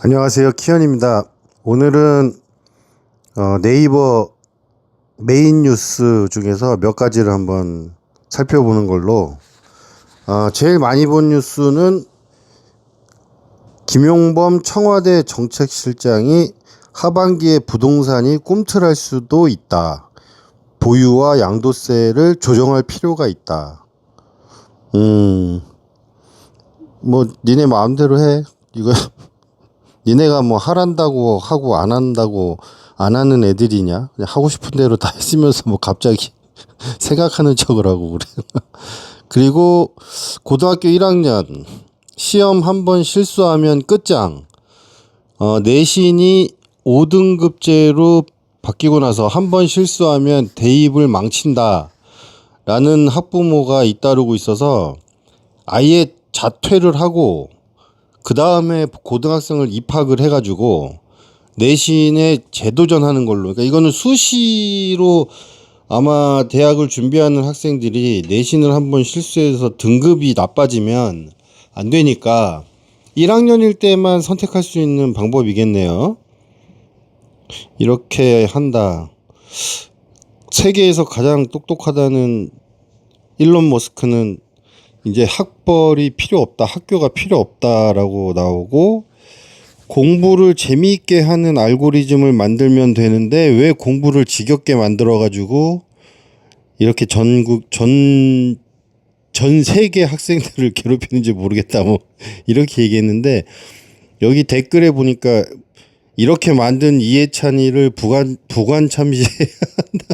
안녕하세요. 키언입니다. 오늘은 네이버 메인 뉴스 중에서 몇 가지를 한번 살펴보는 걸로 제일 많이 본 뉴스는 김용범 청와대 정책실장이 하반기에 부동산이 꿈틀할 수도 있다. 보유와 양도세를 조정할 필요가 있다. 뭐 니네 마음대로 해. 이거 니네가 뭐 하란다고 하고 안 한다고 안 하는 애들이냐? 그냥 하고 싶은 대로 다 했으면서 뭐 갑자기 생각하는 척을 하고 그래. 그리고 고등학교 1학년 시험 한 번 실수하면 끝장. 내신이 5등급제로 바뀌고 나서 한 번 실수하면 대입을 망친다. 라는 학부모가 잇따르고 있어서 아예 자퇴를 하고 그 다음에 고등학생을 입학을 해가지고 내신에 재도전하는 걸로. 그러니까 이거는 수시로 아마 대학을 준비하는 학생들이 내신을 한번 실수해서 등급이 나빠지면 안 되니까 1학년일 때만 선택할 수 있는 방법이겠네요. 이렇게 한다. 세계에서 가장 똑똑하다는 일론 머스크는 이제 학벌이 필요 없다, 학교가 필요 없다라고 나오고, 공부를 재미있게 하는 알고리즘을 만들면 되는데 왜 공부를 지겹게 만들어가지고 이렇게 전 세계 학생들을 괴롭히는지 모르겠다, 뭐 이렇게 얘기했는데, 여기 댓글에 보니까 이렇게 만든 이해찬이를 부관 참시해야 한다.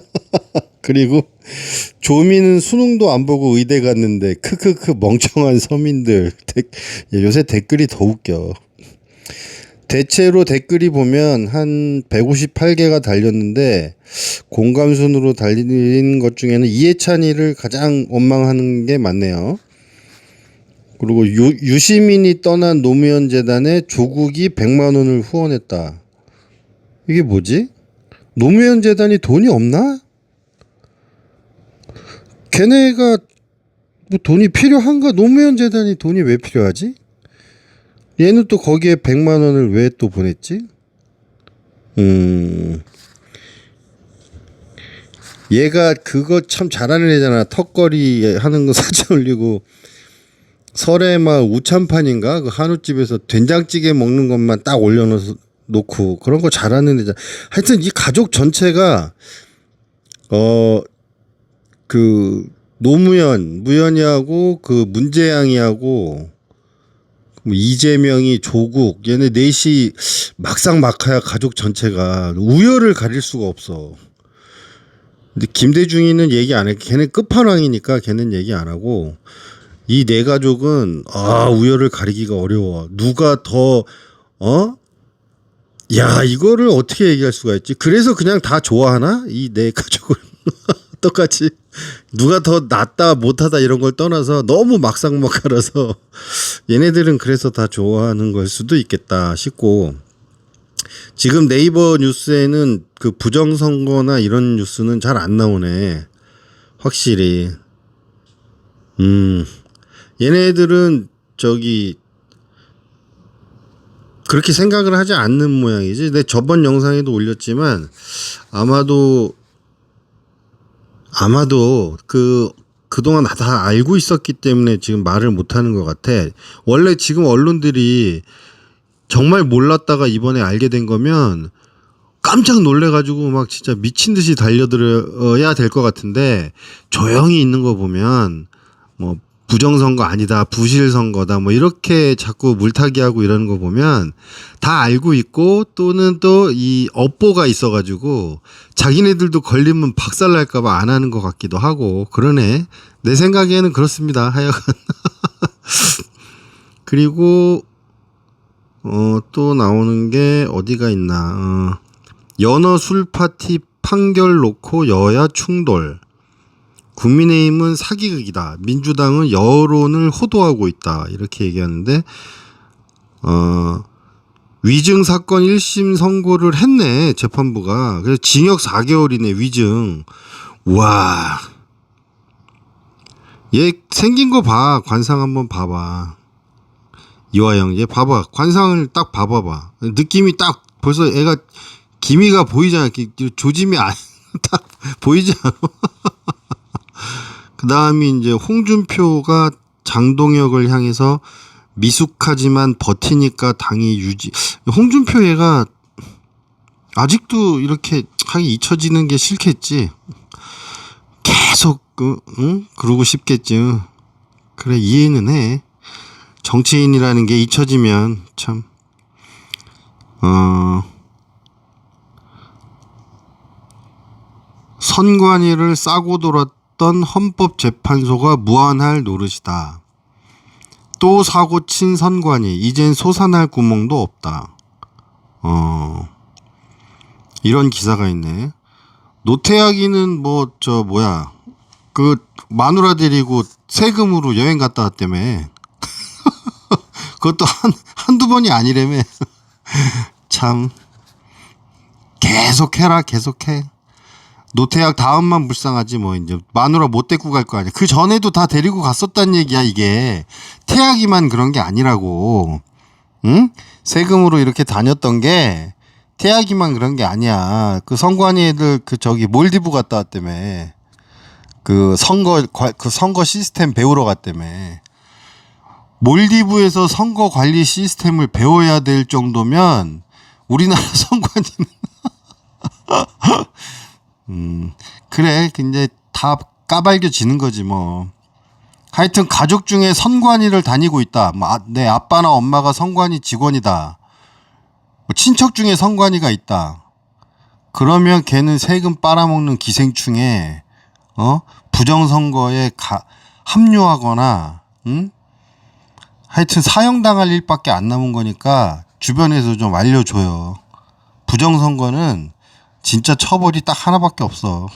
그리고 조미는 수능도 안 보고 의대 갔는데 크크크 멍청한 서민들. 요새 댓글이 더 웃겨. 대체로 댓글이 보면 한 158개가 달렸는데 공감순으로 달린 것 중에는 이해찬이를 가장 원망하는 게 많네요. 그리고 유시민이 떠난 노무현 재단에 조국이 100만 원을 후원했다. 이게 뭐지? 노무현 재단이 돈이 없나? 걔네가 뭐 돈이 필요한가? 노무현 재단이 돈이 왜 필요하지? 얘는 또 거기에 100만 원을 왜 또 보냈지? 얘가 그거 참 잘하는 애잖아. 턱걸이 하는 거 사진 올리고 설에만 우찬판인가? 그 한우집에서 된장찌개 먹는 것만 딱 올려놓고 그런 거 잘하는 애잖아. 하여튼 이 가족 전체가 그 무연이하고 그 문재양이하고 뭐 이재명이 조국 얘네 넷이 막상막하야. 가족 전체가 우열을 가릴 수가 없어. 근데 김대중이는 얘기 안 해. 걔네 끝판왕이니까 걔는 얘기 안 하고, 이 네 가족은 우열을 가리기가 어려워. 누가 더 이거를 어떻게 얘기할 수가 있지? 그래서 그냥 다 좋아하나? 이 네 가족을 똑같이 누가 더 낫다 못하다 이런 걸 떠나서 너무 막상막하라서 얘네들은 그래서 다 좋아하는 걸 수도 있겠다 싶고, 지금 네이버 뉴스에는 그 부정선거나 이런 뉴스는 잘 안 나오네. 확실히. 얘네들은 그렇게 생각을 하지 않는 모양이지. 내 저번 영상에도 올렸지만 아마도 그동안 다 알고 있었기 때문에 지금 말을 못하는 것 같아. 원래 지금 언론들이 정말 몰랐다가 이번에 알게 된 거면 깜짝 놀래가지고 막 진짜 미친 듯이 달려들어야 될 것 같은데, 조용히 있는 거 보면 뭐 부정선거 아니다, 부실선거다, 뭐 이렇게 자꾸 물타기하고 이러는 거 보면 다 알고 있고, 또는 또 이 업보가 있어가지고 자기네들도 걸리면 박살날까봐 안 하는 것 같기도 하고 그러네. 내 생각에는 그렇습니다. 하여간. 그리고 또 나오는 게 어디가 있나. 연어 술 파티 판결 놓고 여야 충돌. 국민의힘은 사기극이다. 민주당은 여론을 호도하고 있다. 이렇게 얘기하는데, 위증 사건 1심 선고를 했네, 재판부가. 그래서 징역 4개월이네, 위증. 우와. 얘 생긴 거 봐. 관상 한번 봐봐. 이화영 얘 봐봐 관상을 딱 봐봐봐 느낌이 딱 벌써 애가 기미가 보이잖아 조짐이 딱 보이지 않아? 그 다음이 이제 홍준표가 장동혁을 향해서 미숙하지만 버티니까 당이 유지. 홍준표 얘가 아직도 이렇게 하기 잊혀지는 게 싫겠지. 계속 응? 그러고 싶겠지. 그래 이해는 해. 정치인이라는 게 잊혀지면 참 선관위를 싸고 돌았던 헌법재판소가 무한할 노릇이다. 또 사고 친 선관위 이젠 솟아날 구멍도 없다. 이런 기사가 있네. 노태악이는 그 마누라 데리고 세금으로 여행 갔다 왔다며. 그것도 한두 번이 아니라며. 참 계속해라 계속해. 노태악 다음만 불쌍하지 뭐 이제 마누라 못 데리고 갈 거 아니야. 그 전에도 다 데리고 갔었단 얘기야 이게. 태악이만 그런 게 아니라고. 응? 세금으로 이렇게 다녔던 게 태악이만 그런 게 아니야. 그 선관위 애들 몰디브 갔다 왔다며. 그 선거 시스템 배우러 갔다며. 몰디브에서 선거 관리 시스템을 배워야 될 정도면 우리나라 선관위는 그래 이제 다 까발겨지는 거지 뭐. 하여튼 가족 중에 선관위를 다니고 있다. 내 아빠나 엄마가 선관위 직원이다. 친척 중에 선관위가 있다. 그러면 걔는 세금 빨아먹는 기생충에 부정선거에 합류하거나 하여튼 사형당할 일밖에 안 남은 거니까 주변에서 좀 알려줘요. 부정선거는 진짜 처벌이 딱 하나밖에 없어.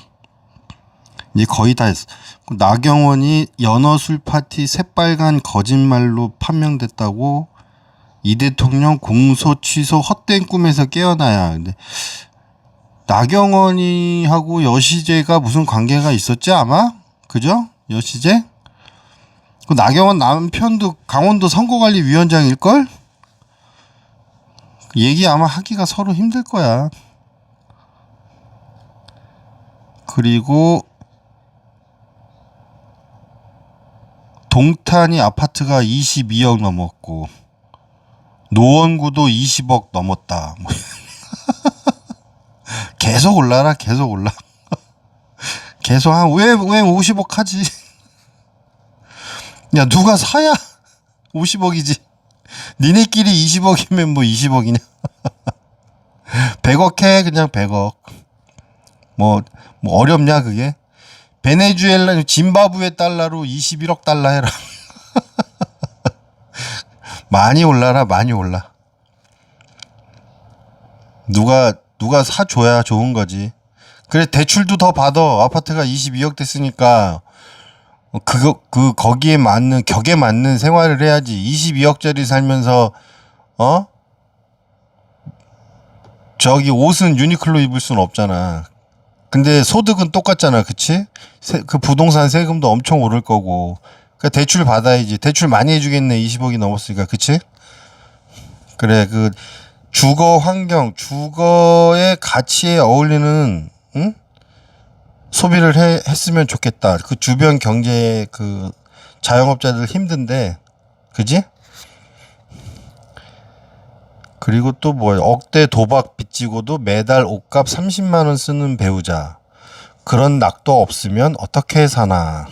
이제 거의 다 했어. 나경원이 연어술 파티 새빨간 거짓말로 판명됐다고. 이 대통령 공소 취소 헛된 꿈에서 깨어나야. 근데 나경원이하고 여시재가 무슨 관계가 있었지 아마? 그죠? 여시재? 그 나경원 남편도 강원도 선거관리위원장일걸? 얘기 아마 하기가 서로 힘들 거야. 그리고 동탄이 아파트가 22억 넘었고 노원구도 20억 넘었다. 계속 올라라 계속 올라. 계속 왜 50억 하지? 야 누가 사야 50억이지. 니네끼리 20억이면 뭐 20억이냐. 100억 해 그냥 100억. 뭐 어렵냐 그게. 베네수엘라 짐바브웨 달러로 21억 달러 해라. 많이 올라라 많이 올라. 누가 사줘야 좋은 거지. 그래 대출도 더 받아. 아파트가 22억 됐으니까 거기에 맞는 격에 맞는 생활을 해야지. 22억짜리 살면서 저기 옷은 유니클로 입을 수는 없잖아. 근데 소득은 똑같잖아, 그치? 그 부동산 세금도 엄청 오를 거고. 그러니까 대출 받아야지. 대출 많이 해주겠네, 20억이 넘었으니까, 그치? 그래, 그 주거 환경, 주거의 가치에 어울리는 소비를 했으면 좋겠다. 그 주변 경제 그 자영업자들 힘든데, 그지? 그리고 또 뭐야? 억대 도박 빚지고도 매달 옷값 30만 원 쓰는 배우자. 그런 낙도 없으면 어떻게 사나?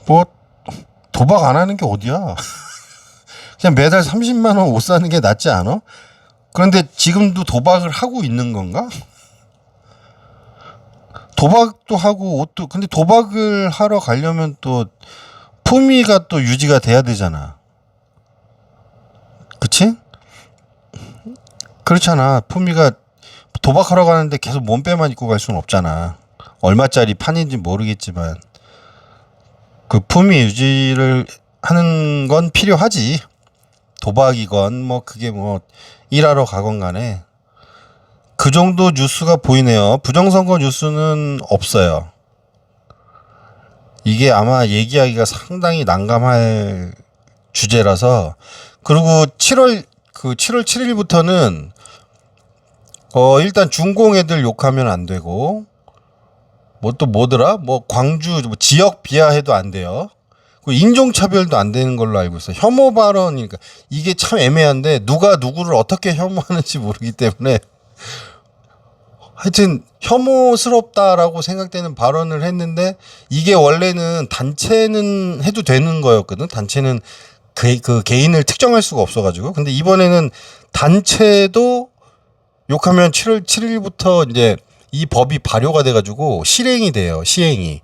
뭐 도박 안 하는 게 어디야? 그냥 매달 30만 원 옷 사는 게 낫지 않아? 그런데 지금도 도박을 하고 있는 건가? 도박도 하고 옷도. 근데 도박을 하러 가려면 또 품위가 또 유지가 돼야 되잖아. 그치? 그렇잖아. 품위가 도박하러 가는데 계속 몸빼만 입고 갈 수는 없잖아. 얼마짜리 판인지 모르겠지만 그 품위 유지를 하는 건 필요하지. 도박이건 뭐 그게 뭐 일하러 가건 간에. 그 정도 뉴스가 보이네요. 부정선거 뉴스는 없어요. 이게 아마 얘기하기가 상당히 난감할 주제라서. 그리고 7월 7일부터는 일단 중공 애들 욕하면 안 되고, 뭐 또 뭐더라? 뭐 광주 뭐 지역 비하해도 안 돼요. 그 인종차별도 안 되는 걸로 알고 있어요. 혐오 발언이니까 이게 참 애매한데 누가 누구를 어떻게 혐오하는지 모르기 때문에 하여튼 혐오스럽다라고 생각되는 발언을 했는데, 이게 원래는 단체는 해도 되는 거였거든. 단체는 그 개인을 특정할 수가 없어가지고. 근데 이번에는 단체도 욕하면 7월 7일부터 이제 이 법이 발효가 돼가지고 실행이 돼요. 시행이.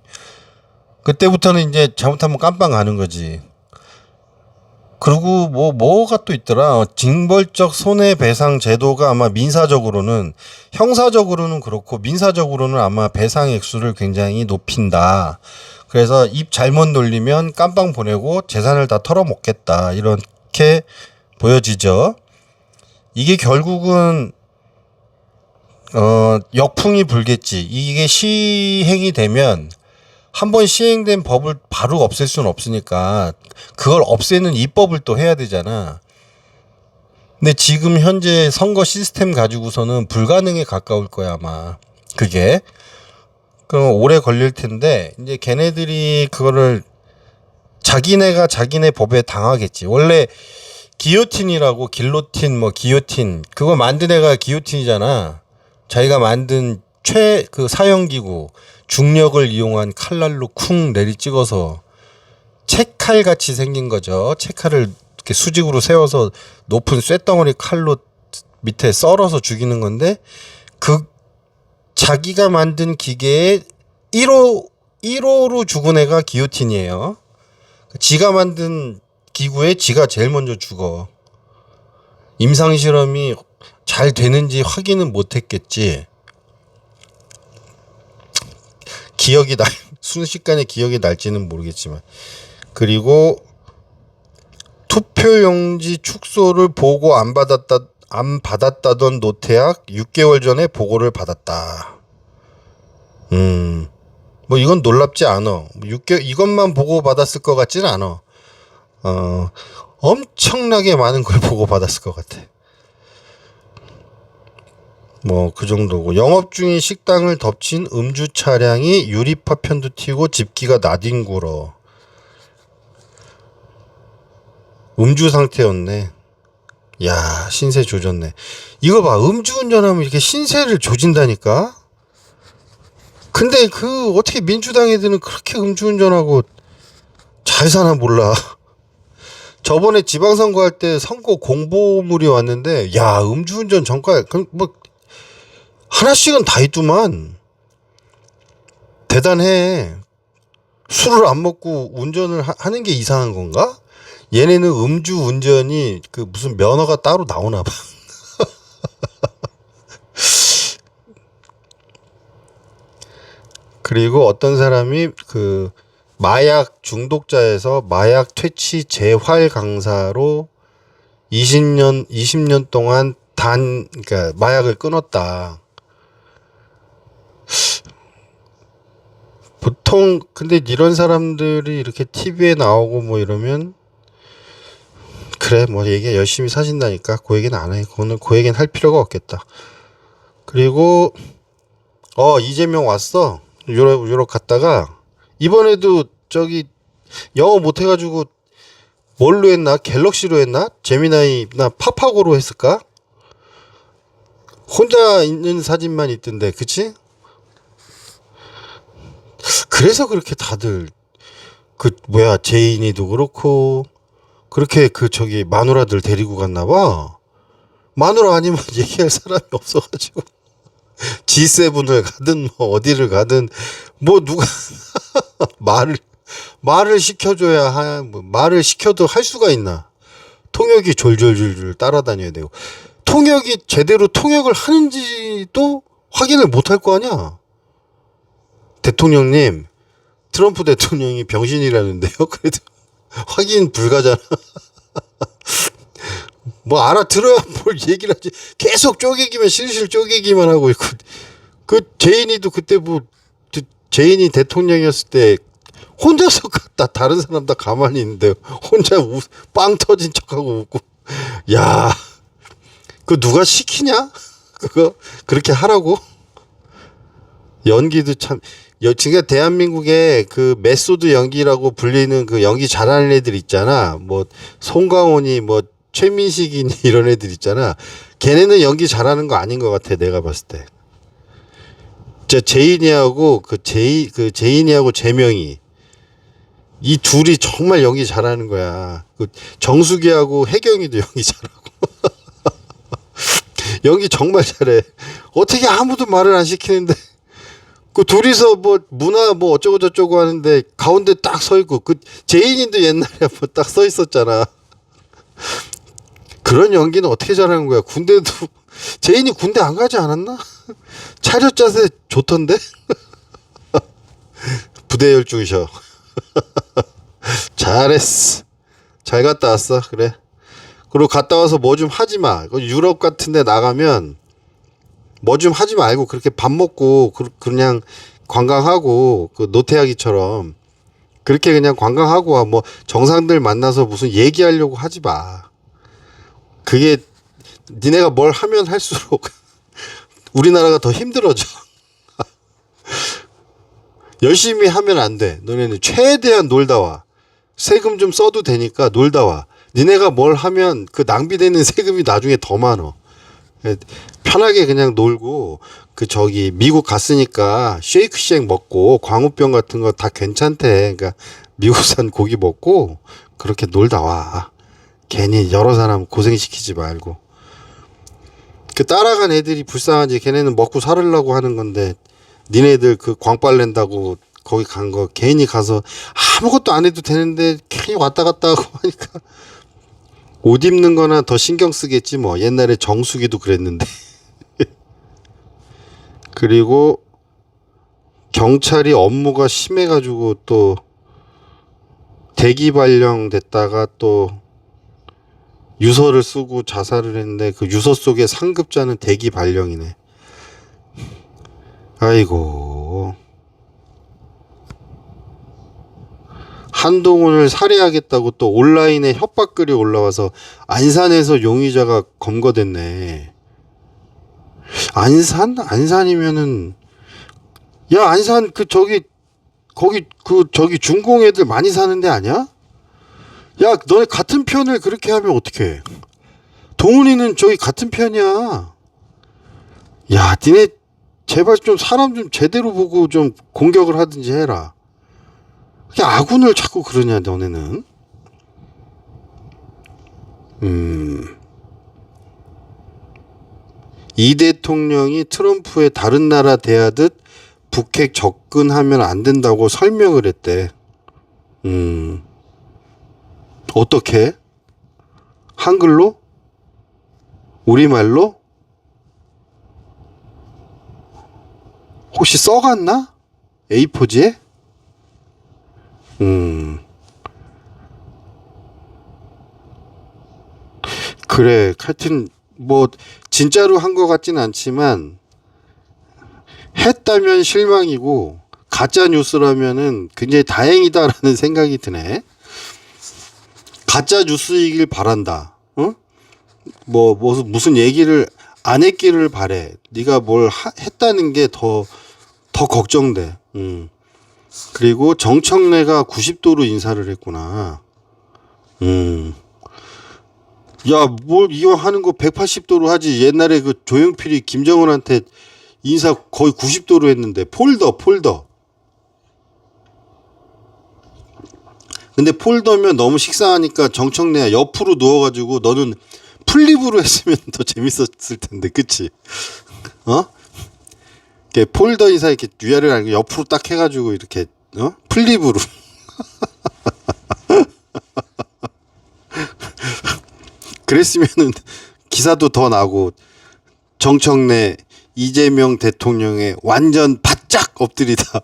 그때부터는 이제 잘못하면 깜빵 가는 거지. 그리고 뭐가 또 있더라. 징벌적 손해배상 제도가 아마 민사적으로는, 형사적으로는 그렇고 민사적으로는 아마 배상 액수를 굉장히 높인다. 그래서 입 잘못 놀리면 깜빵 보내고 재산을 다 털어먹겠다. 이렇게 보여지죠. 이게 결국은 역풍이 불겠지. 이게 시행이 되면 한 번 시행된 법을 바로 없앨 수는 없으니까 그걸 없애는 입법을 또 해야 되잖아. 근데 지금 현재 선거 시스템 가지고서는 불가능에 가까울 거야 아마. 그게 그럼 오래 걸릴 텐데, 이제 걔네들이 그거를 자기네가 자기네 법에 당하겠지. 원래 기요틴이라고, 길로틴 뭐 기요틴, 그거 만든 애가 기요틴이잖아. 자기가 만든 그 사형기구, 중력을 이용한 칼날로 쿵 내리 찍어서 채칼 같이 생긴 거죠. 채칼을 이렇게 수직으로 세워서 높은 쇳덩어리 칼로 밑에 썰어서 죽이는 건데, 그 자기가 만든 기계에 1호로 죽은 애가 기요틴이에요. 지가 만든 기구에 지가 제일 먼저 죽어. 임상실험이 잘 되는지 확인은 못했겠지. 순식간에 기억이 날지는 모르겠지만. 그리고 투표용지 축소를 보고 안 받았다던 노태학 6개월 전에 보고를 받았다. 뭐 이건 놀랍지 않아. 이것만 보고 받았을 것 같지는 않아. 엄청나게 많은 걸 보고 받았을 것 같아. 뭐 그 정도고. 영업 중인 식당을 덮친 음주 차량이 유리 파편도 튀고 집기가 나뒹굴어. 음주 상태였네. 야, 신세 조졌네. 이거 봐, 음주운전하면 이렇게 신세를 조진다니까. 근데 어떻게 민주당 애들은 그렇게 음주운전하고 잘 사나 몰라. 저번에 지방선거 할 때 선거 공보물이 왔는데, 야, 음주운전 전과 뭐 하나씩은 다 있더만. 대단해. 술을 안 먹고 운전을 하는 게 이상한 건가? 얘네는 음주운전이 무슨 면허가 따로 나오나 봐. 그리고 어떤 사람이 마약 중독자에서 마약 퇴치 재활 강사로 20년 동안 그러니까 마약을 끊었다. 보통 근데 이런 사람들이 이렇게 TV에 나오고 뭐 이러면, 그래 뭐 얘기 열심히 사신다니까 그 얘기는 안 해. 그 얘기는 할 필요가 없겠다. 그리고 이재명 왔어. 유럽 갔다가 이번에도 영어 못해가지고 뭘로 했나? 갤럭시로 했나? 제미나이나 파파고로 했을까? 혼자 있는 사진만 있던데, 그치? 그래서 그렇게 다들 제인이도 그렇고 그렇게 마누라들 데리고 갔나봐. 마누라 아니면 얘기할 사람이 없어가지고 G7을 가든 뭐 어디를 가든 뭐 누가 말을 시켜줘야 뭐 말을 시켜도 할 수가 있나. 통역이 졸졸졸 따라다녀야 되고, 통역이 제대로 통역을 하는지도 확인을 못할 거 아니야. 대통령님, 트럼프 대통령이 병신이라는데요. 그래도 확인 불가잖아. 뭐 알아들어야 뭘 얘기를 하지. 계속 쪼개기만, 실실 쪼개기만 하고 있고. 제인이도 그때 제인이 대통령이었을 때 혼자서 다른 사람 다 가만히 있는데 혼자 빵 터진 척하고 웃고. 야, 그 누가 시키냐? 그거 그렇게 하라고? 연기도 참. 지금 대한민국에 그 메소드 연기라고 불리는 그 연기 잘하는 애들 있잖아. 뭐 송강호니 뭐 최민식이니 이런 애들 있잖아. 걔네는 연기 잘하는 거 아닌 것 같아, 내가 봤을 때. 제인이하고 제인이하고 재명이, 이 둘이 정말 연기 잘하는 거야. 그 정수기하고 혜경이도 연기 잘하고. 연기 정말 잘해. 어떻게 아무도 말을 안 시키는데 그 둘이서 뭐 문화 뭐 어쩌고 저쩌고 하는데 가운데 딱 서 있고. 그 제인이도 옛날에 한번 딱 서 있었잖아. 그런 연기는 어떻게 잘하는 거야? 군대도 제인이 군대 안 가지 않았나? 차렷 자세 좋던데? 부대 열중이셔. 잘했어. 잘 갔다 왔어. 그래. 그리고 갔다 와서 뭐 좀 하지 마. 유럽 같은 데 나가면 뭐 좀 하지 말고 그렇게 밥 먹고 그냥 관광하고, 그 노태하기처럼 그렇게 그냥 관광하고 와. 뭐 정상들 만나서 무슨 얘기하려고 하지 마. 그게 니네가 뭘 하면 할수록 우리나라가 더 힘들어져. 열심히 하면 안 돼. 너네는 최대한 놀다 와. 세금 좀 써도 되니까 놀다 와. 니네가 뭘 하면 그 낭비되는 세금이 나중에 더 많어. 편하게 그냥 놀고, 미국 갔으니까 쉐이크쉑 먹고 광우병 같은 거 다 괜찮대. 그러니까 미국산 고기 먹고 그렇게 놀다 와. 괜히 여러 사람 고생시키지 말고. 그 따라간 애들이 불쌍하지. 걔네는 먹고 살으려고 하는 건데, 니네들 그 광빨 낸다고 거기 간 거 괜히 가서 아무것도 안 해도 되는데 괜히 왔다 갔다 하고 하니까 옷 입는 거나 더 신경 쓰겠지 뭐. 옛날에 정수기도 그랬는데. 그리고 경찰이 업무가 심해가지고 또 대기 발령됐다가 또 유서를 쓰고 자살을 했는데, 그 유서 속에 상급자는 대기 발령이네. 아이고. 한동훈을 살해하겠다고 또 온라인에 협박글이 올라와서 안산에서 용의자가 검거됐네. 안산이면은, 야, 안산 거기 중공 애들 많이 사는 데 아니야? 야, 너네 같은 편을 그렇게 하면 어떡해. 동훈이는 저기 같은 편이야. 야, 니네 제발 좀 사람 좀 제대로 보고 좀 공격을 하든지 해라. 그냥 아군을 자꾸 그러냐, 너네는. 이 대통령이 트럼프의 다른 나라 대하듯 북핵 접근하면 안 된다고 설명을 했대. 어떻게? 한글로? 우리말로? 혹시 써갔나? A4지에? 그래. 하여튼 뭐 진짜로 한 것 같진 않지만 했다면 실망이고 가짜 뉴스라면은 굉장히 다행이다라는 생각이 드네. 가짜 뉴스이길 바란다. 어? 무슨 얘기를 안 했기를 바래. 네가 뭘 했다는 게 더 걱정돼. 그리고 정청래가 90도로 인사를 했구나. 야, 뭘 이거 하는 거 180도로 하지. 옛날에 그 조용필이 김정은한테 인사 거의 90도로 했는데. 폴더. 근데 폴더면 너무 식상하니까 정청래야 옆으로 누워가지고 너는 플립으로 했으면 더 재밌었을 텐데, 그치? 이렇게 폴더 인사 이렇게 위아래를 아니고 옆으로 딱 해가지고 이렇게 플립으로. 그랬으면은 기사도 더 나고 정청래 이재명 대통령의 완전 바짝 엎드리다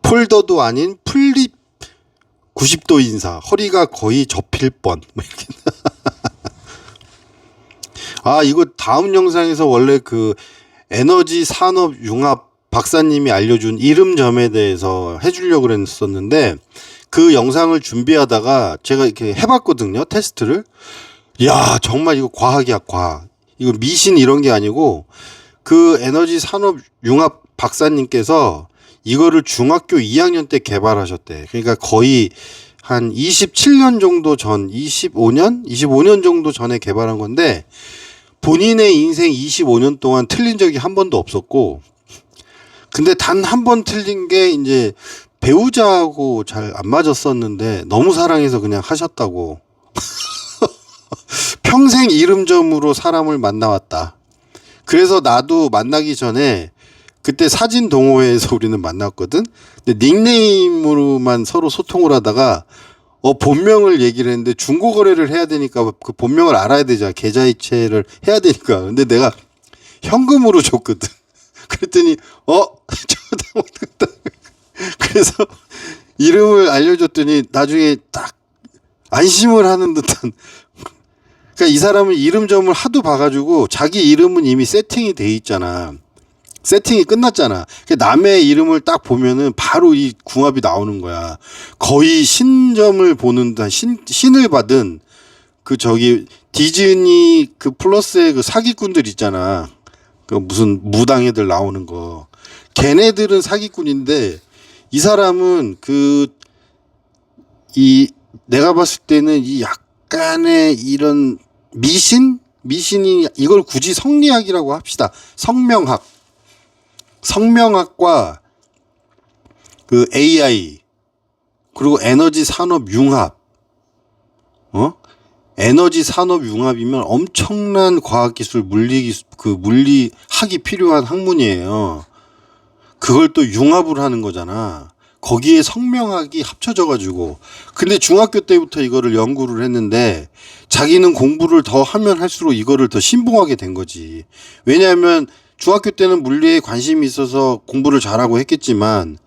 폴더도 아닌 플립 90도 인사, 허리가 거의 접힐 뻔. 뭐 이렇게. 아, 이거 다음 영상에서 원래 그 에너지 산업 융합 박사님이 알려준 이름점에 대해서 해주려고 그랬었는데 그 영상을 준비하다가 제가 이렇게 해봤거든요. 테스트를. 야, 정말 이거 과학이야, 과학. 이거 미신 이런 게 아니고 그 에너지 산업 융합 박사님께서 이거를 중학교 2학년 때 개발하셨대. 그러니까 거의 한 27년 정도 전, 25년 정도 전에 개발한 건데 본인의 인생 25년 동안 틀린 적이 한 번도 없었고, 근데 단 한 번 틀린 게 이제 배우자하고 잘 안 맞았었는데 너무 사랑해서 그냥 하셨다고. 평생 이름점으로 사람을 만나왔다. 그래서 나도 만나기 전에 그때 사진 동호회에서 우리는 만났거든. 근데 닉네임으로만 서로 소통을 하다가 본명을 얘기를 했는데 중고 거래를 해야 되니까 그 본명을 알아야 되잖아. 계좌이체를 해야 되니까. 근데 내가 현금으로 줬거든. 그랬더니 잘못했다. 그래서 이름을 알려줬더니 나중에 딱 안심을 하는 듯한. 그러니까 이 사람은 이름점을 하도 봐가지고 자기 이름은 이미 세팅이 돼 있잖아. 세팅이 끝났잖아. 남의 이름을 딱 보면은 바로 이 궁합이 나오는 거야. 거의 신점을 보는 듯한 신을 받은 그 저기 디즈니 그 플러스의 그 사기꾼들 있잖아. 그 무슨 무당 애들 나오는 거. 걔네들은 사기꾼인데 이 사람은 내가 봤을 때는 이 약간의 이런 미신이 이걸 굳이 성리학이라고 합시다. 성명학과 그 AI 그리고 에너지 산업 융합, 에너지 산업 융합이면 엄청난 과학기술, 물리학이 필요한 학문이에요. 그걸 또 융합을 하는 거잖아. 거기에 성명학이 합쳐져가지고. 근데 중학교 때부터 이거를 연구를 했는데 자기는 공부를 더 하면 할수록 이거를 더 신봉하게 된 거지. 왜냐하면 중학교 때는 물리에 관심이 있어서 공부를 잘하고 했겠지만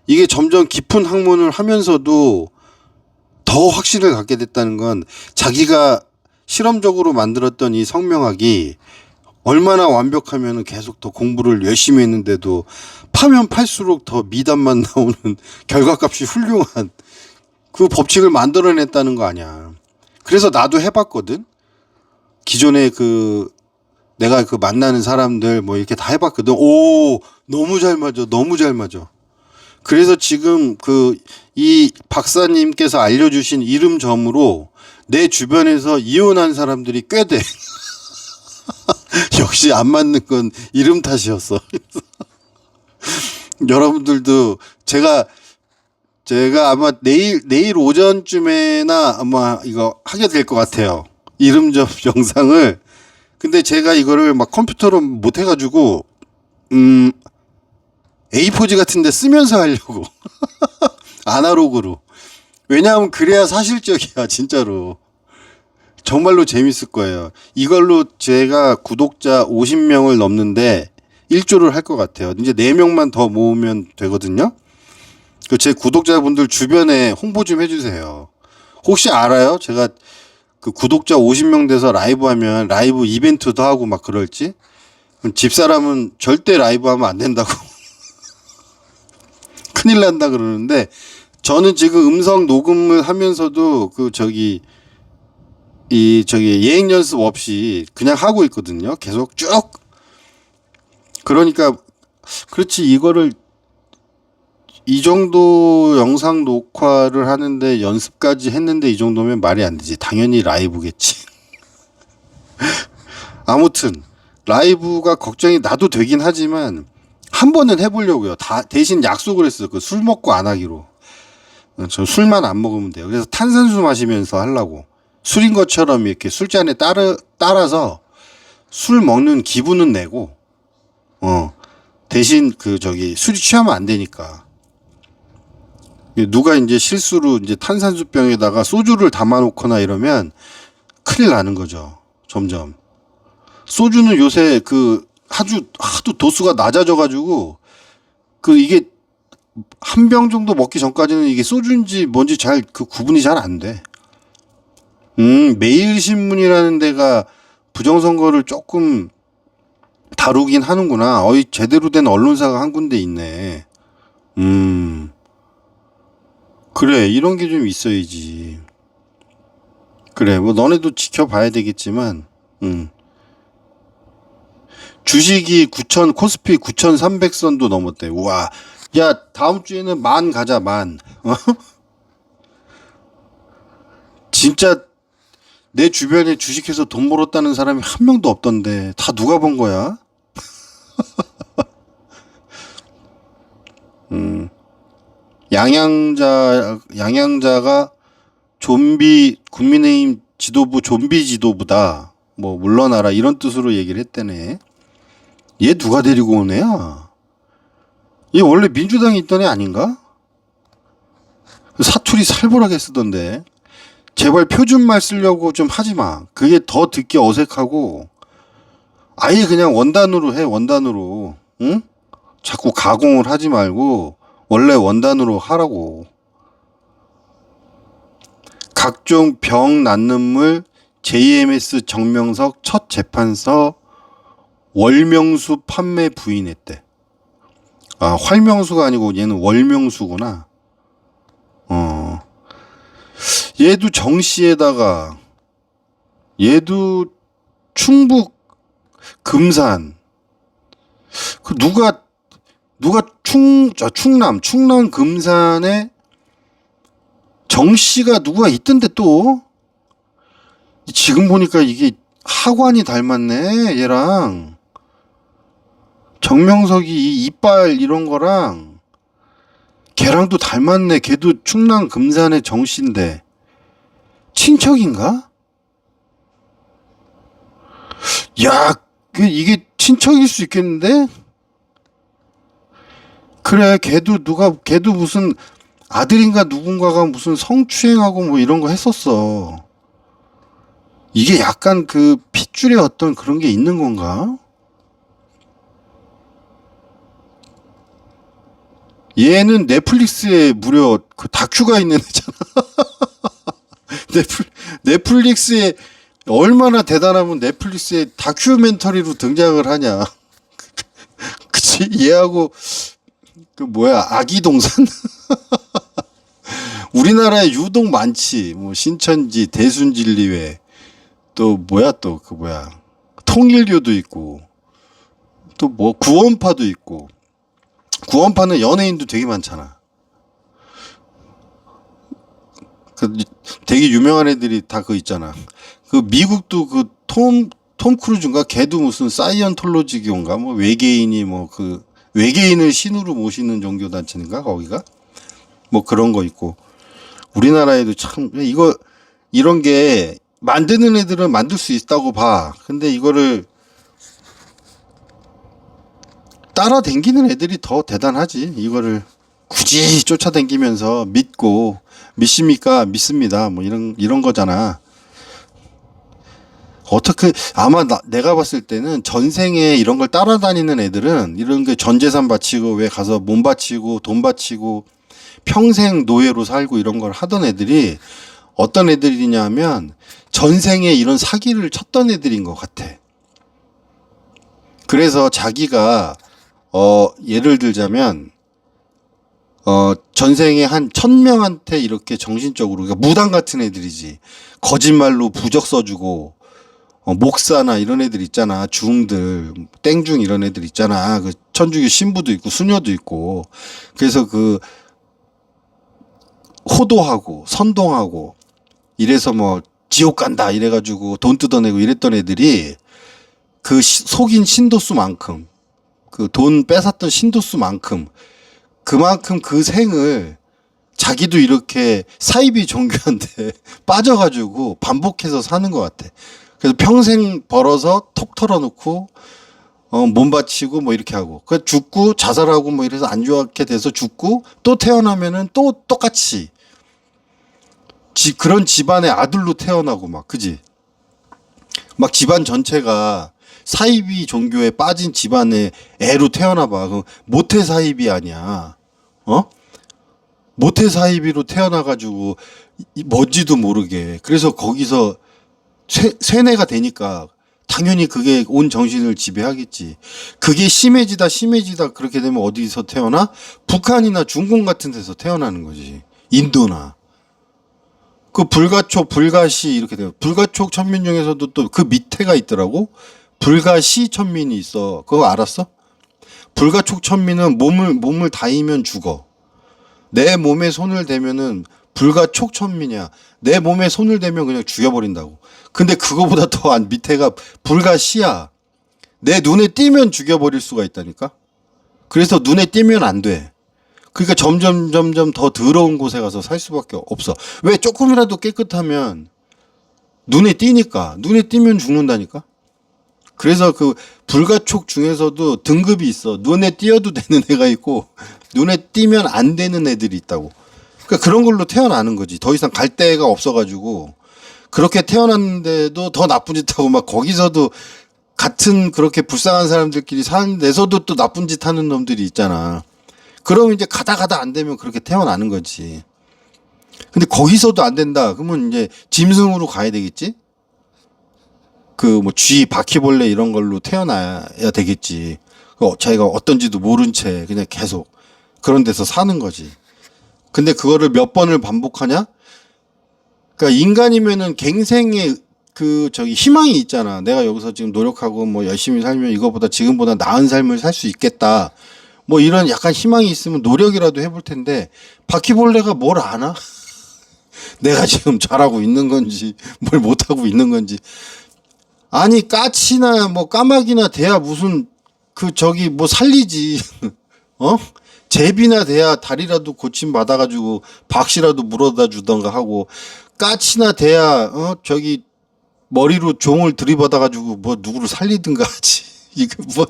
이게 점점 깊은 학문을 하면서도 더 확신을 갖게 됐다는 건 자기가 실험적으로 만들었던 이 성명학이 얼마나 완벽하면 계속 더 공부를 열심히 했는데도 파면 팔수록 더 미담만 나오는 결과값이 훌륭한 그 법칙을 만들어냈다는 거 아니야. 그래서 나도 해봤거든. 기존에 내가 만나는 사람들 뭐 이렇게 다 해봤거든. 오, 너무 잘 맞아. 너무 잘 맞아. 그래서 지금 이 박사님께서 알려주신 이름점으로 내 주변에서 이혼한 사람들이 꽤 돼. 역시 안 맞는 건 이름 탓이었어. 여러분들도 제가 아마 내일 오전쯤에나 아마 이거 하게 될 것 같아요. 이름점 영상을. 근데 제가 이거를 막 컴퓨터로 못 해가지고 A4지 같은데 쓰면서 하려고. 아날로그로. 왜냐하면 그래야 사실적이야, 진짜로. 정말로 재밌을 거예요. 이걸로 제가 구독자 50명을 넘는데 1조를 할 것 같아요. 이제 4명만 더 모으면 되거든요. 제 구독자분들 주변에 홍보 좀 해주세요. 혹시 알아요? 제가 그 구독자 50명 돼서 라이브 하면 라이브 이벤트도 하고 막 그럴지? 집사람은 절대 라이브 하면 안 된다고. 큰일 난다 그러는데 저는 지금 음성 녹음을 하면서도 예행 연습 없이 그냥 하고 있거든요. 계속 쭉. 그러니까 그렇지, 이거를 이 정도 영상 녹화를 하는데 연습까지 했는데 이 정도면 말이 안 되지. 당연히 라이브겠지. 아무튼 라이브가 걱정이 나도 되긴 하지만 한 번은 해보려고요. 대신 약속을 했어요. 술 먹고 안 하기로. 저 술만 안 먹으면 돼요. 그래서 탄산수 마시면서 하려고. 술인 것처럼 이렇게 술잔에 따라서 술 먹는 기분은 내고, 대신 술이 취하면 안 되니까. 누가 이제 실수로 이제 탄산수병에다가 소주를 담아놓거나 이러면 큰일 나는 거죠. 점점. 소주는 요새 하도 도수가 낮아져가지고, 이게 한 병 정도 먹기 전까지는 이게 소주인지 뭔지 구분이 잘 안 돼. 매일신문이라는 데가 부정선거를 조금 다루긴 하는구나. 어이, 제대로 된 언론사가 한 군데 있네. 그래, 이런 게 좀 있어야지. 그래, 뭐 너네도 지켜봐야 되겠지만, 주식이 9천, 코스피 9,300선도 넘었대. 우와. 야, 다음 주에는 만 가자, 만. 어? 진짜 내 주변에 주식해서 돈 벌었다는 사람이 한 명도 없던데, 다 누가 본 거야? 양양자가 국민의힘 지도부 좀비 지도부다. 뭐, 물러나라. 이런 뜻으로 얘기를 했대네. 얘 누가 데리고 온 애야? 얘 원래 민주당에 있던 애 아닌가? 사투리 살벌하게 쓰던데. 제발 표준말 쓰려고 좀 하지 마. 그게 더 듣기 어색하고, 아예 그냥 원단으로 해, 원단으로. 응? 자꾸 가공을 하지 말고, 원래 원단으로 하라고. 각종 병 낫는 물 JMS 정명석 첫 재판서 월명수 판매 부인했대. 아, 활명수가 아니고 얘는 월명수구나. 얘도 정시에다가 얘도 충북 금산 그 누가 충남 금산에 정씨가 누가 있던데 또 지금 보니까 이게 하관이 닮았네 얘랑 정명석이 이 이빨 이런 거랑 걔랑도 닮았네. 걔도 충남 금산의 정씨인데 친척인가? 야, 이게 친척일 수 있겠는데? 그래, 걔도 무슨 아들인가 누군가가 무슨 성추행하고 뭐 이런 거 했었어. 이게 약간 그 핏줄에 어떤 그런 게 있는 건가? 얘는 넷플릭스에 무려 그 다큐가 있는 애잖아. 넷플릭스에 얼마나 대단하면 넷플릭스에 다큐멘터리로 등장을 하냐. 그치? 얘하고 그 뭐야 아기 동산? 우리나라에 유독 많지. 뭐 신천지, 대순진리회 또 뭐야 또 그 뭐야 통일교도 있고 또 뭐 구원파도 있고 구원파는 연예인도 되게 많잖아. 그 되게 유명한 애들이 다 그거 있잖아. 그 미국도 그 톰 크루즈인가 걔도 무슨 사이언톨로지교인가 뭐 외계인이 뭐 그 외계인을 신으로 모시는 종교 단체인가 거기가 뭐 그런 거 있고 우리나라에도 참 이거 이런 게 만드는 애들은 만들 수 있다고 봐. 근데 이거를 따라다니는 애들이 더 대단하지. 이거를 굳이 쫓아다니면서 믿습니까? 믿습니다. 뭐 이런 거잖아. 어떻게 아마 내가 봤을 때는 전생에 이런 걸 따라다니는 애들은 이런 게 전 재산 바치고 왜 가서 몸 바치고 돈 바치고 평생 노예로 살고 이런 걸 하던 애들이 어떤 애들이냐면 전생에 이런 사기를 쳤던 애들인 것 같아. 그래서 자기가 예를 들자면 전생에 한 1,000명한테 이렇게 정신적으로 그러니까 무당 같은 애들이지. 거짓말로 부적 써주고 목사나 이런 애들 있잖아. 중들, 땡중 이런 애들 있잖아. 그 천주교 신부도 있고 수녀도 있고. 그래서 그 호도하고 선동하고 이래서 뭐 지옥 간다 이래가지고 돈 뜯어내고 이랬던 애들이 그 속인 신도수만큼 그 돈 뺏었던 신도수만큼 그만큼 그 생을 자기도 이렇게 사이비 종교한테 빠져가지고 반복해서 사는 것 같아. 그래서 평생 벌어서 톡 털어놓고 몸 바치고 뭐 이렇게 하고 그 죽고 자살하고 뭐 이래서 안 좋게 돼서 죽고 또 태어나면은 또 똑같이 그런 집안의 아들로 태어나고 막 그지? 막 집안 전체가 사이비 종교에 빠진 집안의 애로 태어나 봐. 그럼 모태 사이비 아니야. 모태 사이비로 태어나가지고 뭔지도 모르게. 그래서 거기서 쇠뇌가 되니까 당연히 그게 온 정신을 지배하겠지. 그게 심해지다 그렇게 되면 어디서 태어나? 북한이나 중공 같은 데서 태어나는 거지. 인도나. 그 불가촉, 불가시 이렇게 돼요. 불가촉 천민 중에서도 또 그 밑에가 있더라고. 불가시 천민이 있어. 그거 알았어? 불가촉 천민은 몸을 다이면 죽어. 내 몸에 손을 대면은 불가촉 천민이야. 내 몸에 손을 대면 그냥 죽여버린다고. 근데 그거보다 더 밑에가 불가시야. 내 눈에 띄면 죽여버릴 수가 있다니까. 그래서 눈에 띄면 안 돼. 그러니까 점점 더 더러운 곳에 가서 살 수밖에 없어. 왜? 조금이라도 깨끗하면 눈에 띄니까. 눈에 띄면 죽는다니까. 그래서 그 불가촉 중에서도 등급이 있어. 눈에 띄어도 되는 애가 있고 눈에 띄면 안 되는 애들이 있다고. 그러니까 그런 걸로 태어나는 거지. 더 이상 갈 데가 없어가지고 그렇게 태어났는데도 더 나쁜 짓 하고 막 거기서도 같은 그렇게 불쌍한 사람들끼리 사는 데서도 또 나쁜 짓 하는 놈들이 있잖아. 그러면 이제 가다 안 되면 그렇게 태어나는 거지. 근데 거기서도 안 된다. 그러면 이제 짐승으로 가야 되겠지? 그 뭐 쥐, 바퀴벌레 이런 걸로 태어나야 되겠지. 자기가 어떤지도 모른 채 그냥 계속 그런 데서 사는 거지. 근데 그거를 몇 번을 반복하냐? 그러니까 인간이면은 갱생의 희망이 있잖아. 내가 여기서 지금 노력하고 뭐 열심히 살면 이거보다 지금보다 나은 삶을 살 수 있겠다. 뭐 이런 약간 희망이 있으면 노력이라도 해볼 텐데 바퀴벌레가 뭘 아나? 내가 지금 잘하고 있는 건지 뭘 못하고 있는 건지. 아니 까치나 뭐 까마귀나 돼야 무슨 뭐 살리지. 어? 제비나 돼야 다리라도 고침 받아가지고 박씨라도 물어다 주던가 하고 까치나 돼야 머리로 종을 들이받아가지고 뭐 누구를 살리든가 하지. 이거 뭐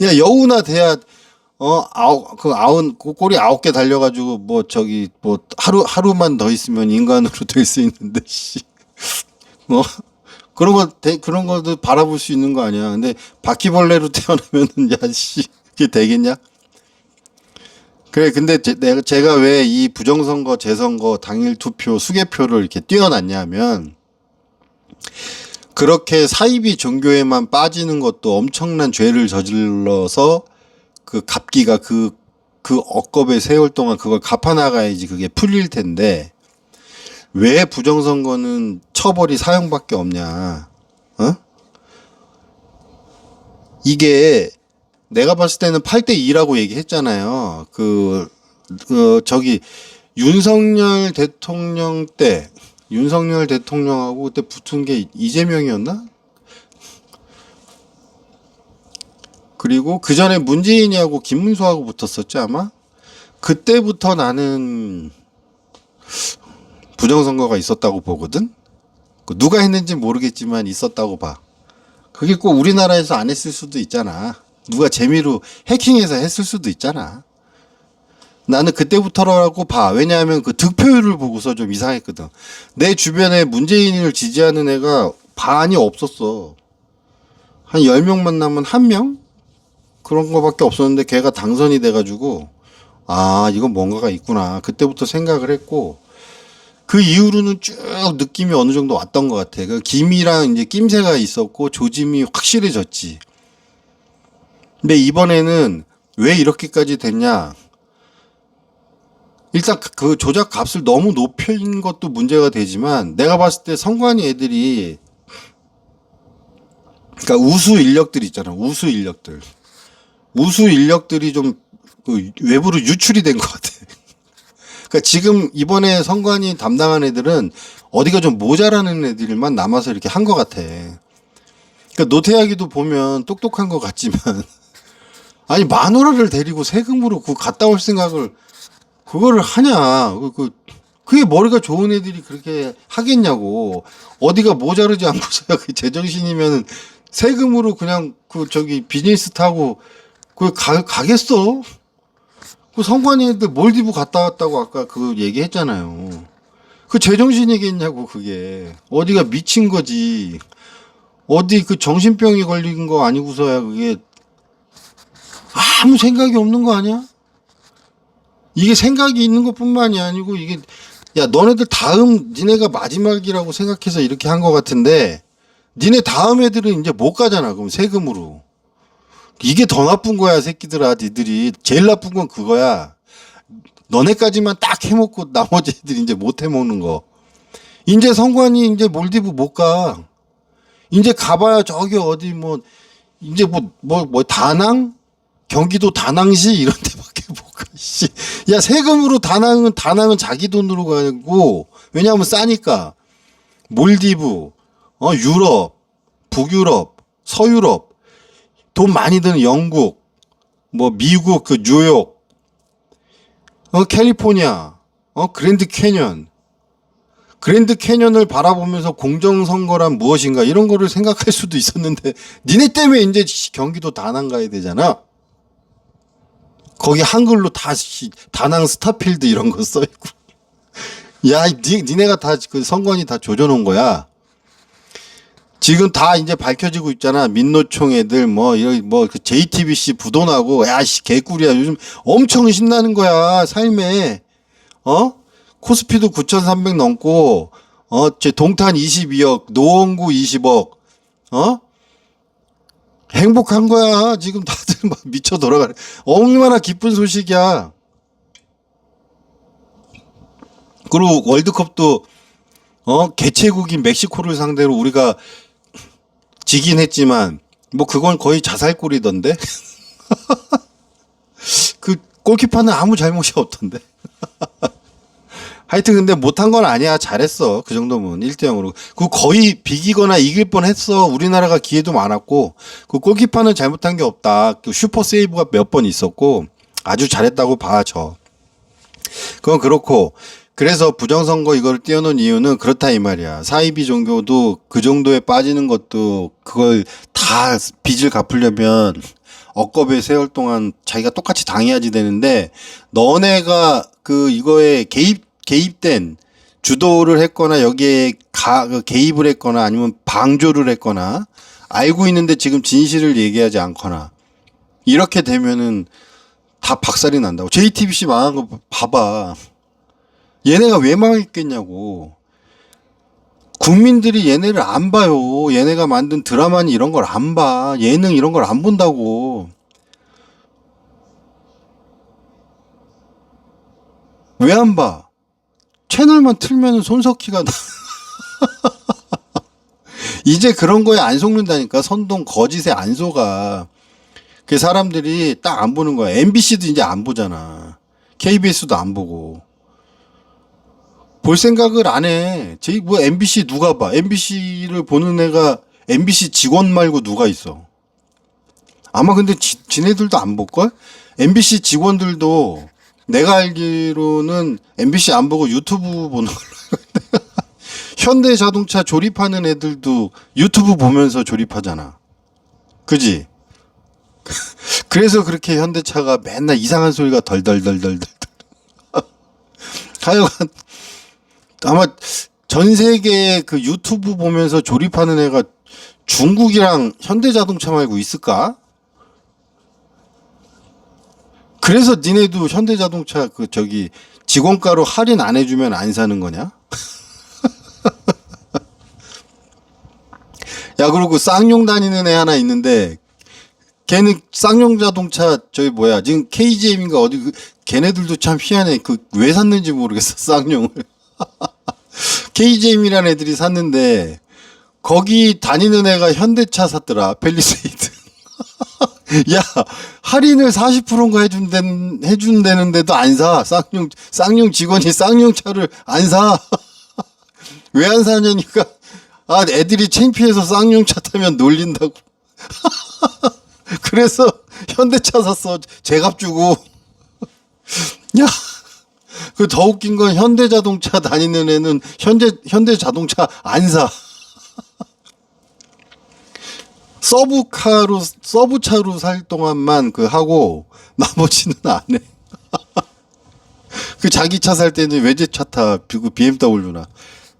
야 여우나 돼야 꼬리 9개 달려가지고 뭐 하루만 더 있으면 인간으로 될 수 있는데 씨. 그런 것도 바라볼 수 있는 거 아니야. 근데 바퀴벌레로 태어나면은 야씨 이게 되겠냐? 그래, 근데 제가 왜 이 부정선거, 재선거, 당일 투표, 수개표를 이렇게 띄워놨냐면, 그렇게 사이비 종교에만 빠지는 것도 엄청난 죄를 저질러서 그 갚기가 그 억겁의 세월 동안 그걸 갚아나가야지 그게 풀릴 텐데, 왜 부정선거는 처벌이 사형밖에 없냐, 어? 이게, 내가 봤을 때는 8대2라고 얘기했잖아요. 윤석열 대통령하고 그때 붙은 게 이재명이었나? 그리고 그 전에 문재인이하고 김문수하고 붙었었지, 아마? 그때부터 나는 부정선거가 있었다고 보거든? 누가 했는지 모르겠지만 있었다고 봐. 그게 꼭 우리나라에서 안 했을 수도 있잖아. 누가 재미로 해킹해서 했을 수도 있잖아. 나는 그때부터라고 봐. 왜냐하면 그 득표율을 보고서 좀 이상했거든. 내 주변에 문재인을 지지하는 애가 반이 없었어. 한 10명 만나면 1명? 그런 거밖에 없었는데 걔가 당선이 돼가지고 아 이건 뭔가가 있구나. 그때부터 생각을 했고 그 이후로는 쭉 느낌이 어느 정도 왔던 것 같아. 그 김이랑 이제 낌새가 있었고 조짐이 확실해졌지. 근데 이번에는 왜 이렇게까지 됐냐? 일단 그 조작 값을 너무 높인 것도 문제가 되지만 내가 봤을 때 선관위 애들이 그러니까 우수 인력들 있잖아. 우수 인력들이 좀 외부로 유출이 된 것 같아. 그러니까 지금 이번에 선관위 담당한 애들은 어디가 좀 모자라는 애들만 남아서 이렇게 한 것 같아. 그러니까 노태하기도 보면 똑똑한 것 같지만 아니 마누라를 데리고 세금으로 갔다 올 생각을 그거를 하냐? 그게 머리가 좋은 애들이 그렇게 하겠냐고. 어디가 모자르지 않고서야 그 제정신이면 세금으로 그냥 비즈니스 타고 가겠어? 그 선관위 애들 몰디브 갔다 왔다고 아까 얘기했잖아요. 그 제정신이겠냐고 그게. 어디가 미친 거지. 어디 정신병이 걸린 거 아니고서야 그게 아무 생각이 없는 거 아니야? 이게 생각이 있는 것뿐만이 아니고 너네들 다음 니네가 마지막이라고 생각해서 이렇게 한 것 같은데 니네 다음 애들은 이제 못 가잖아. 그럼 세금으로. 이게 더 나쁜 거야, 새끼들아. 니들이 제일 나쁜 건 그거야. 너네까지만 딱 해먹고 나머지 애들이 이제 못 해먹는 거. 이제 성관이 이제 몰디브 못 가. 이제 가봐야 저기 어디 뭐 이제 뭐 다낭, 경기도 다낭시 이런 데밖에 못 가. 씨, 야 세금으로 다낭은 자기 돈으로 가고 왜냐하면 싸니까. 몰디브, 유럽, 북유럽, 서유럽, 돈 많이 드는 영국, 뭐 미국 그 뉴욕, 캘리포니아, 그랜드 캐년. 그랜드 캐년을 바라보면서 공정선거란 무엇인가 이런 거를 생각할 수도 있었는데 니네 때문에 이제 경기도 다낭 가야 되잖아. 거기 한글로 다 다낭 스타필드 이런 거 써있고. 야, 니네가 다 그 선관위 다 조져놓은 거야. 지금 다 이제 밝혀지고 있잖아. 민노총 애들 그 JTBC 부도나고 야씨 개꿀이야. 요즘 엄청 신나는 거야. 삶에. 코스피도 9,300 넘고 제 동탄 22억, 노원구 20억. 행복한 거야. 지금 다들 막 미쳐 돌아가네. 얼마나 기쁜 소식이야. 그리고 월드컵도 개최국인 멕시코를 상대로 우리가 지긴 했지만 뭐 그건 거의 자살골이던데. 그 골키퍼는 아무 잘못이 없던데. 하여튼 근데 못한 건 아니야. 잘했어. 그 정도면 1대0으로. 그 거의 비기거나 이길 뻔했어. 우리나라가 기회도 많았고 그 골키퍼는 잘못한 게 없다. 그 슈퍼 세이브가 몇 번 있었고 아주 잘했다고 봐. 그건 그렇고 그래서 부정선거 이걸 띄워놓은 이유는 그렇다 이 말이야. 사이비 종교도 그 정도에 빠지는 것도 그걸 다 빚을 갚으려면 억겁의 세월 동안 자기가 똑같이 당해야지 되는데 너네가 그 이거에 개입된 주도를 했거나 여기에 개입을 했거나 아니면 방조를 했거나 알고 있는데 지금 진실을 얘기하지 않거나 이렇게 되면은 다 박살이 난다고. JTBC 망한 거 봐봐. 얘네가 왜 망했겠냐고. 국민들이 얘네를 안 봐요. 얘네가 만든 드라마니 이런 걸 안 봐. 예능 이런 걸 안 본다고. 왜 안 봐? 채널만 틀면은 손석희가 이제 그런 거에 안 속는다니까. 선동 거짓에 안 속아. 그 사람들이 딱 안 보는 거야. MBC도 이제 안 보잖아. KBS도 안 보고. 볼 생각을 안 해. 뭐 MBC 누가 봐? MBC를 보는 애가 MBC 직원 말고 누가 있어? 아마 근데 지네들도 안 볼걸? MBC 직원들도 내가 알기로는 MBC 안 보고 유튜브 보는 걸로. 현대자동차 조립하는 애들도 유튜브 보면서 조립하잖아. 그지? 그래서 그렇게 현대차가 맨날 이상한 소리가 덜덜덜덜덜. 하여간 아마 전 세계에 그 유튜브 보면서 조립하는 애가 중국이랑 현대자동차 말고 있을까? 그래서 니네도 현대자동차 직원가로 할인 안 해주면 안 사는 거냐? 야, 그리고 쌍용 다니는 애 하나 있는데 걔는 쌍용 자동차 지금 KGM인가 어디 걔네들도 참 희한해. 왜 샀는지 모르겠어. 쌍용을. KGM이라는 애들이 샀는데 거기 다니는 애가 현대차 샀더라. 펠리세이드. 야, 할인을 40%인가 해준다는데도 안 사. 쌍용 직원이 쌍용차를 안 사. 왜 안 사냐니까. 애들이 창피해서 쌍용차 타면 놀린다고. 그래서 현대차 샀어. 제값 주고. 야, 그 더 웃긴 건 현대자동차 다니는 애는 현대자동차 안 사. 서브차로 살 동안만 하고 나머지는 안 해. 그 자기 차 살 때는 외제차 타. 그 BMW나.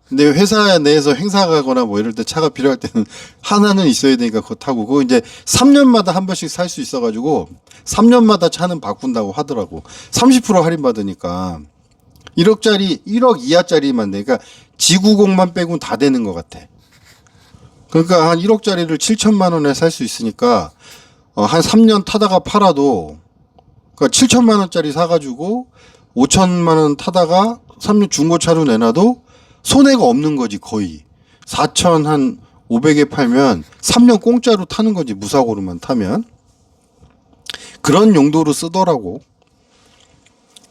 근데 회사 내에서 행사 가거나 뭐 이럴 때 차가 필요할 때는 하나는 있어야 되니까 그거 타고. 그거 이제 3년마다 한 번씩 살 수 있어가지고 3년마다 차는 바꾼다고 하더라고. 30% 할인 받으니까 1억 이하짜리만 돼. 그러니까 지구공만 빼고는 다 되는 것 같아. 그러니까 한 1억짜리를 7천만 원에 살 수 있으니까 한 3년 타다가 팔아도 그러니까 7천만 원짜리 사가지고 5천만 원 타다가 3년 중고차로 내놔도 손해가 없는 거지 거의. 4천 한 500에 팔면 3년 공짜로 타는 거지 무사고로만 타면. 그런 용도로 쓰더라고.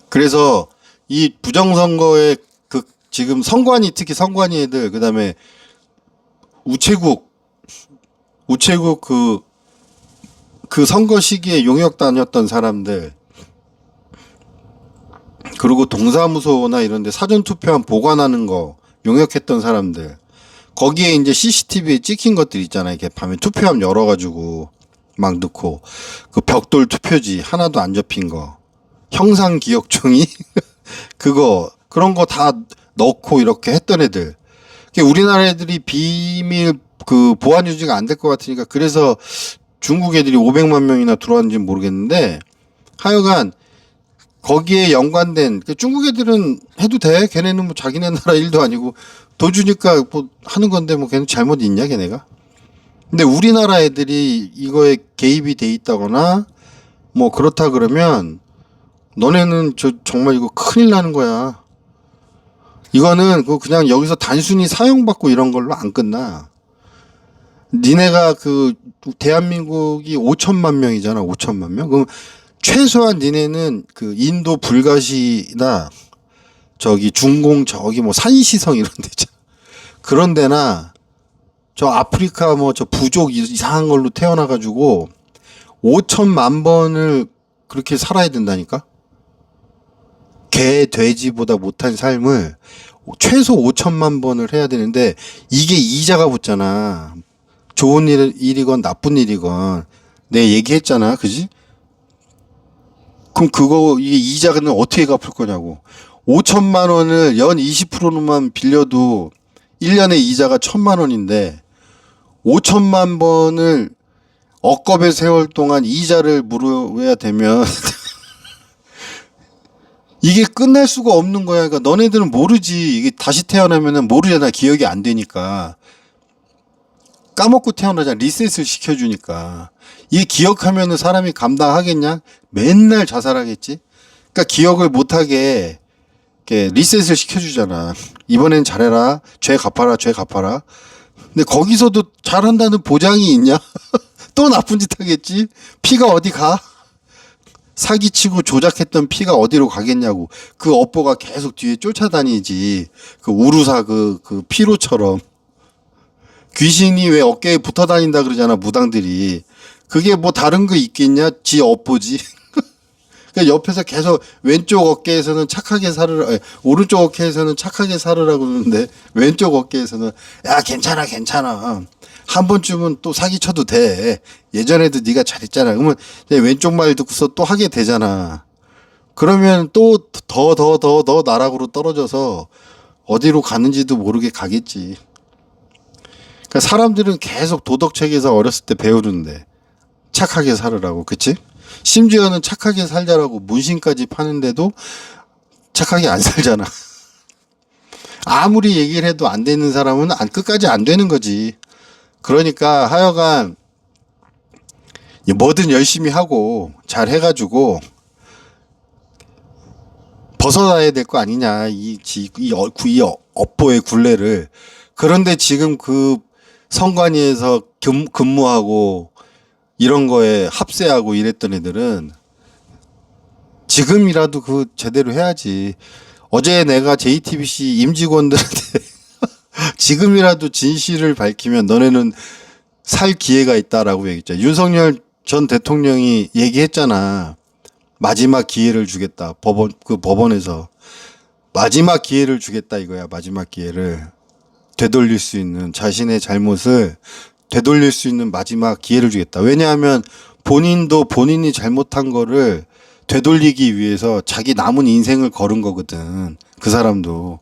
그래서 이 부정선거에 그 지금 선관위 특히 선관위 애들 그다음에 우체국 그 선거 시기에 용역 다녔던 사람들 그리고 동사무소나 이런 데 사전 투표함 보관하는 거 용역했던 사람들 거기에 이제 CCTV에 찍힌 것들 있잖아요. 이렇게 밤에 투표함 열어가지고 막 넣고 그 벽돌 투표지 하나도 안 접힌 거 형상 기억종이 그거 그런 거 다 넣고 이렇게 했던 애들. 우리나라 애들이 비밀 그 보안 유지가 안 될 것 같으니까 그래서 중국 애들이 500만 명이나 들어왔는지는 모르겠는데 하여간 거기에 연관된 중국 애들은 해도 돼. 걔네는 뭐 자기네 나라 일도 아니고 돈 주니까 뭐 하는 건데 뭐 걔는 잘못 있냐 걔네가. 근데 우리나라 애들이 이거에 개입이 돼 있다거나 뭐 그렇다 그러면 너네는 저 정말 이거 큰일 나는 거야. 이거는 그냥 여기서 단순히 사용받고 이런 걸로 안 끝나. 니네가 그 대한민국이 5천만 명이잖아. 5천만 명. 그럼 최소한 니네는 그 인도 불가시나 저기 중공 저기 뭐 산시성 이런 데잖아. 그런 데나 저 아프리카 뭐 저 부족 이상한 걸로 태어나 가지고 5천만 번을 그렇게 살아야 된다니까. 개 돼지보다 못한 삶을 최소 5천만 번을 해야 되는데 이게 이자가 붙잖아. 좋은 일이건 나쁜 일이건 내가 얘기했잖아. 그지? 그럼 그거 이게 이자는 어떻게 갚을 거냐고. 5천만 원을 연 20%만 빌려도 1년에 이자가 1,000만 원인데 5천만 번을 억겁의 세월 동안 이자를 물어야 되면 이게 끝날 수가 없는 거야. 그러니까 너네들은 모르지. 이게 다시 태어나면은 모르잖아. 기억이 안 되니까. 까먹고 태어나잖아. 리셋을 시켜주니까. 이게 기억하면은 사람이 감당하겠냐? 맨날 자살하겠지? 그러니까 기억을 못하게 이렇게 리셋을 시켜주잖아. 이번엔 잘해라. 죄 갚아라. 죄 갚아라. 근데 거기서도 잘한다는 보장이 있냐? 또 나쁜 짓 하겠지? 피가 어디 가? 사기치고 조작했던 피가 어디로 가겠냐고. 그 업보가 계속 뒤에 쫓아다니지. 그 우루사 그 피로처럼. 귀신이 왜 어깨에 붙어 다닌다 그러잖아, 무당들이. 그게 뭐 다른 거 있겠냐? 지 업보지. 그러니까 옆에서 계속 왼쪽 어깨에서는 착하게 살으라, 오른쪽 어깨에서는 착하게 살으라고 그러는데, 왼쪽 어깨에서는, 야, 괜찮아, 괜찮아. 한 번쯤은 또 사기쳐도 돼. 예전에도 네가 잘했잖아. 그러면 왼쪽 말 듣고서 또 하게 되잖아. 그러면 또 더 나락으로 떨어져서 어디로 가는지도 모르게 가겠지. 그러니까 사람들은 계속 도덕책에서 어렸을 때 배우는데 착하게 살으라고, 그치? 심지어는 착하게 살자라고 문신까지 파는데도 착하게 안 살잖아. 아무리 얘기를 해도 안 되는 사람은 끝까지 안 되는 거지. 그러니까 하여간 뭐든 열심히 하고 잘 해가지고 벗어나야 될 거 아니냐, 이 업보의 굴레를. 그런데 지금 그 선관위에서 근무하고 이런 거에 합세하고 이랬던 애들은 지금이라도 그 제대로 해야지. 어제 내가 JTBC 임직원들한테 지금이라도 진실을 밝히면 너네는 살 기회가 있다라고 얘기했죠. 윤석열 전 대통령이 얘기했잖아. 마지막 기회를 주겠다. 법원에서 마지막 기회를 주겠다 이거야. 마지막 기회를 되돌릴 수 있는, 자신의 잘못을 되돌릴 수 있는 마지막 기회를 주겠다. 왜냐하면 본인도 본인이 잘못한 거를 되돌리기 위해서 자기 남은 인생을 걸은 거거든. 그 사람도.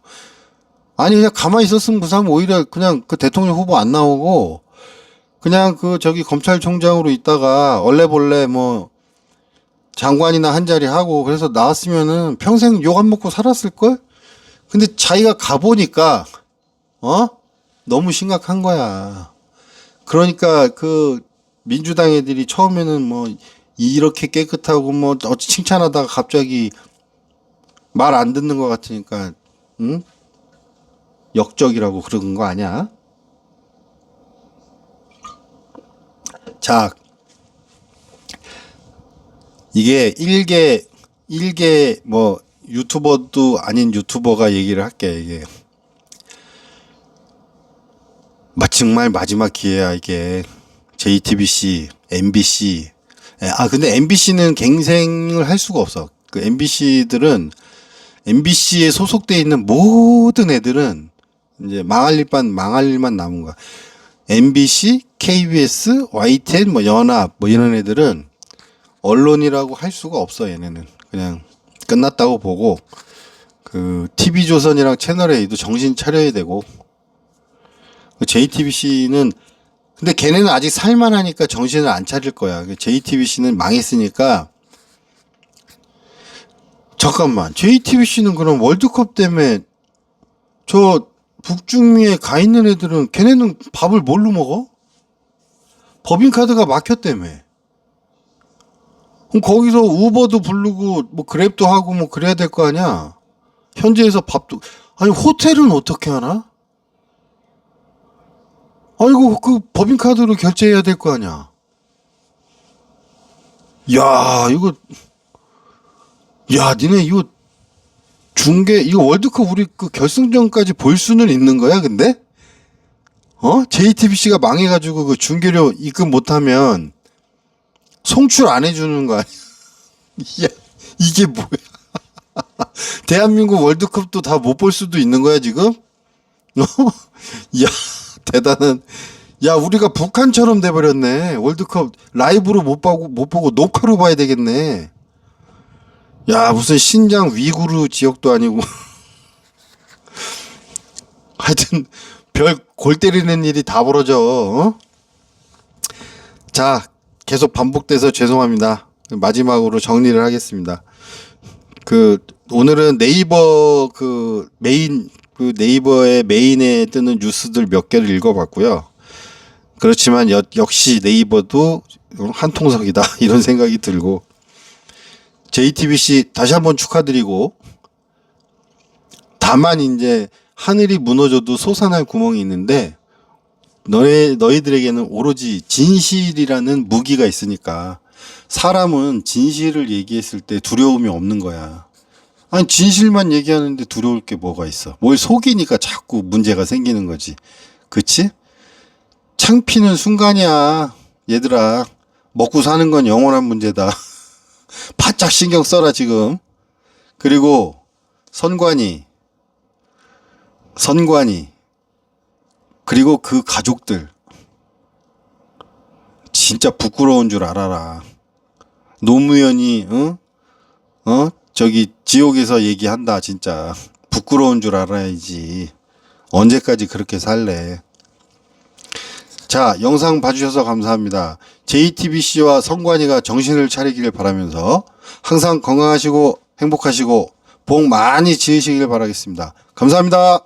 아니 그냥 가만히 있었으면 그 사람 오히려 그냥 그 대통령 후보 안 나오고 그냥 그 저기 검찰총장으로 있다가 얼레벌레 뭐 장관이나 한 자리 하고 그래서 나왔으면은 평생 욕 안 먹고 살았을걸? 근데 자기가 가보니까 너무 심각한 거야. 그러니까 그 민주당 애들이 처음에는 뭐 이렇게 깨끗하고 뭐 어찌 칭찬하다가 갑자기 말 안 듣는 것 같으니까 응? 역적이라고 그런 거 아니야? 자, 이게 일개 뭐 유튜버도 아닌 유튜버가 얘기를 할게. 이게 정말 마지막 기회야 이게. JTBC, MBC. 근데 MBC는 갱생을 할 수가 없어. 그 MBC에 소속돼 있는 모든 애들은 이제 망할 일만 남은 거야. MBC, KBS, YTN, 뭐 연합, 뭐 이런 애들은 언론이라고 할 수가 없어. 얘네는 그냥 끝났다고 보고, 그 TV조선이랑 채널A도 정신 차려야 되고, JTBC는 근데 걔네는 아직 살만하니까 정신을 안 차릴 거야. JTBC는 망했으니까. 잠깐만, JTBC는 그럼 월드컵 때문에 저 북중미에 가 있는 애들은 걔네는 밥을 뭘로 먹어? 법인카드가 막혔다며. 그럼 거기서 우버도 부르고 뭐 그랩도 하고 뭐 그래야 될 거 아니야. 현지에서 밥도. 아니 호텔은 어떻게 하나? 아이고 그 법인카드로 결제해야 될 거 아니야. 야 이거, 야 니네 이거 이거 월드컵 우리 그 결승전까지 볼 수는 있는 거야 근데? JTBC가 망해가지고 그 중계료 입금 못하면 송출 안 해주는 거 아니야? 야, 이게 뭐야? 대한민국 월드컵도 다 못 볼 수도 있는 거야 지금? 야, 대단한. 야, 우리가 북한처럼 돼버렸네. 월드컵 라이브로 못 보고 녹화로 봐야 되겠네. 야, 무슨 신장 위구르 지역도 아니고. 하여튼 별 골 때리는 일이 다 벌어져. 자, 계속 반복돼서 죄송합니다. 마지막으로 정리를 하겠습니다. 오늘은 네이버 네이버의 메인에 뜨는 뉴스들 몇 개를 읽어봤고요. 그렇지만 역시 네이버도 한통속이다 이런 생각이 들고, JTBC 다시 한번 축하드리고, 다만 이제 하늘이 무너져도 솟아날 구멍이 있는데 너희들에게는 오로지 진실이라는 무기가 있으니까. 사람은 진실을 얘기했을 때 두려움이 없는 거야. 아니 진실만 얘기하는데 두려울 게 뭐가 있어. 뭘 속이니까 자꾸 문제가 생기는 거지. 그치? 창피는 순간이야 얘들아. 먹고 사는 건 영원한 문제다. 바짝 신경 써라 지금. 그리고 선관위 그리고 그 가족들 진짜 부끄러운 줄 알아라. 노무현이 저기 지옥에서 얘기한다. 진짜 부끄러운 줄 알아야지. 언제까지 그렇게 살래. 자, 영상 봐주셔서 감사합니다. JTBC와 선관위가 정신을 차리기를 바라면서 항상 건강하시고 행복하시고 복 많이 지으시길 바라겠습니다. 감사합니다.